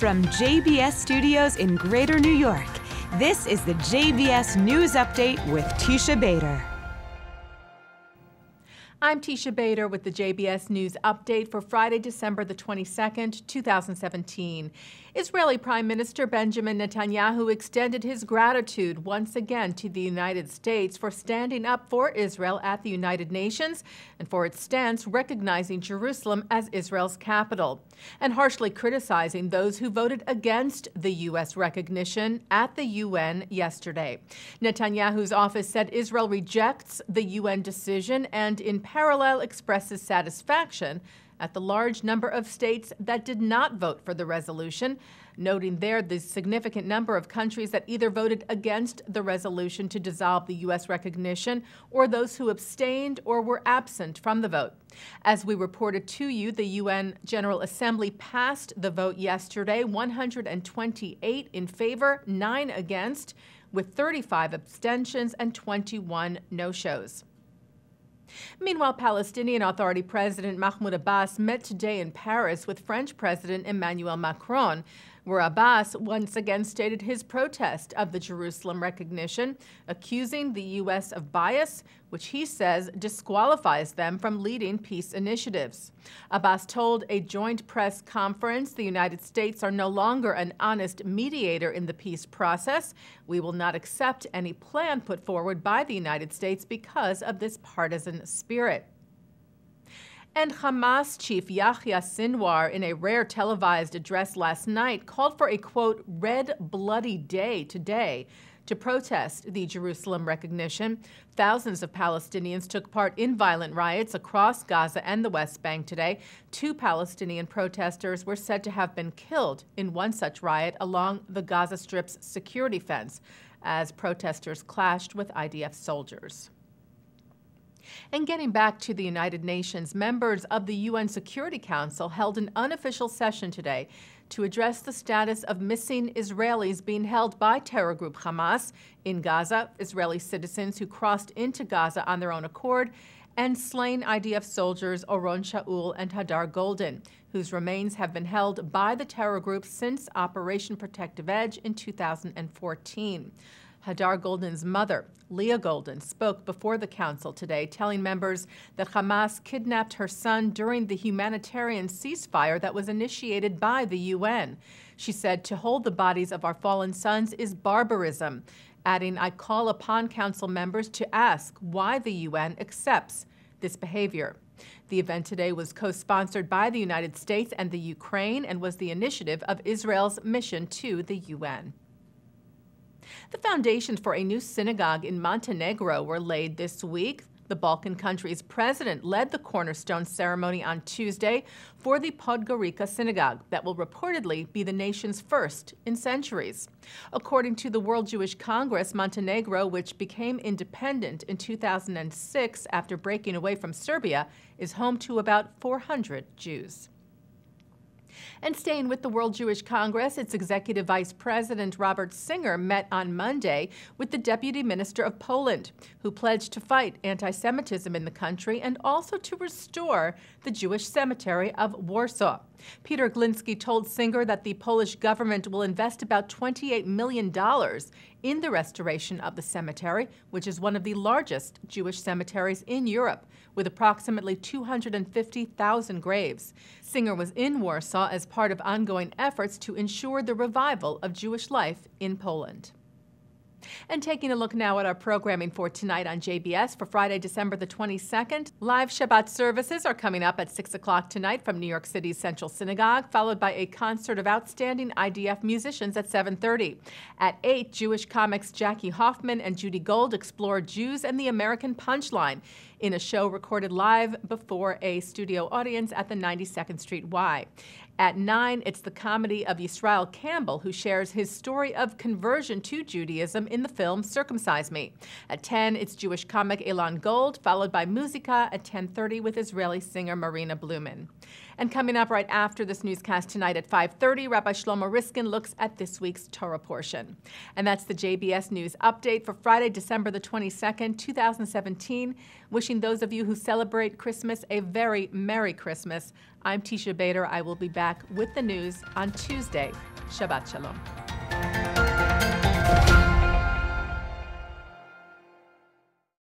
From JBS Studios in Greater New York, this is the JBS News Update with Teisha Bader. I'm Teisha Bader with the JBS News Update for Friday, December the 22nd, 2017. Israeli Prime Minister Benjamin Netanyahu extended his gratitude once again to the United States for standing up for Israel at the United Nations and for its stance recognizing Jerusalem as Israel's capital, and harshly criticizing those who voted against the U.S. recognition at the UN yesterday. Netanyahu's office said Israel rejects the UN decision and in parallel expresses satisfaction at the large number of states that did not vote for the resolution, noting there the significant number of countries that either voted against the resolution to dissolve the U.S. recognition or those who abstained or were absent from the vote. As we reported to you, the UN General Assembly passed the vote yesterday, 128 in favor, 9 against, with 35 abstentions and 21 no-shows. Meanwhile, Palestinian Authority President Mahmoud Abbas met today in Paris with French President Emmanuel Macron, where Abbas once again stated his protest of the Jerusalem recognition, accusing the U.S. of bias, which he says disqualifies them from leading peace initiatives. Abbas told a joint press conference the United States are no longer an honest mediator in the peace process. We will not accept any plan put forward by the United States because of this partisan spirit. And Hamas chief Yahya Sinwar, in a rare televised address last night, called for a, quote, red bloody day today to protest the Jerusalem recognition. Thousands of Palestinians took part in violent riots across Gaza and the West Bank today. 2 Palestinian protesters were said to have been killed in one such riot along the Gaza Strip's security fence as protesters clashed with IDF soldiers. And getting back to the United Nations, members of the UN Security Council held an unofficial session today to address the status of missing Israelis being held by terror group Hamas in Gaza, Israeli citizens who crossed into Gaza on their own accord, and slain IDF soldiers Oron Shaul and Hadar Golden, whose remains have been held by the terror group since Operation Protective Edge in 2014. Hadar Golden's mother, Leah Golden, spoke before the council today, telling members that Hamas kidnapped her son during the humanitarian ceasefire that was initiated by the UN. She said, "To hold the bodies of our fallen sons is barbarism," adding, "I call upon council members to ask why the UN accepts this behavior." The event today was co-sponsored by the United States and the Ukraine and was the initiative of Israel's mission to the UN. The foundations for a new synagogue in Montenegro were laid this week. The Balkan country's president led the cornerstone ceremony on Tuesday for the Podgorica synagogue that will reportedly be the nation's first in centuries. According to the World Jewish Congress, Montenegro, which became independent in 2006 after breaking away from Serbia, is home to about 400 Jews. And staying with the World Jewish Congress, its Executive Vice President Robert Singer met on Monday with the Deputy Minister of Poland, who pledged to fight anti-Semitism in the country and also to restore the Jewish cemetery of Warsaw. Peter Gliński told Singer that the Polish government will invest about $28 million in the restoration of the cemetery, which is one of the largest Jewish cemeteries in Europe, with approximately 250,000 graves. Singer was in Warsaw as part of ongoing efforts to ensure the revival of Jewish life in Poland. And taking a look now at our programming for tonight on JBS for Friday, December the 22nd. Live Shabbat services are coming up at 6 o'clock tonight from New York City's Central Synagogue, followed by a concert of outstanding IDF musicians at 7:30. At 8, Jewish comics Jackie Hoffman and Judy Gold explore Jews and the American Punchline in a show recorded live before a studio audience at the 92nd Street Y. At 9, it's the comedy of Yisrael Campbell, who shares his story of conversion to Judaism in the film Circumcise Me. At 10, it's Jewish comic Elon Gold, followed by Musica at 10:30 with Israeli singer Marina Blumen. And coming up right after this newscast tonight at 5:30, Rabbi Shlomo Riskin looks at this week's Torah portion. And that's the JBS News Update for Friday, December the 22nd, 2017. Wishing those of you who celebrate Christmas a very Merry Christmas. I'm Teisha Bader. I will be back with the news on Tuesday Shabbat Shalom.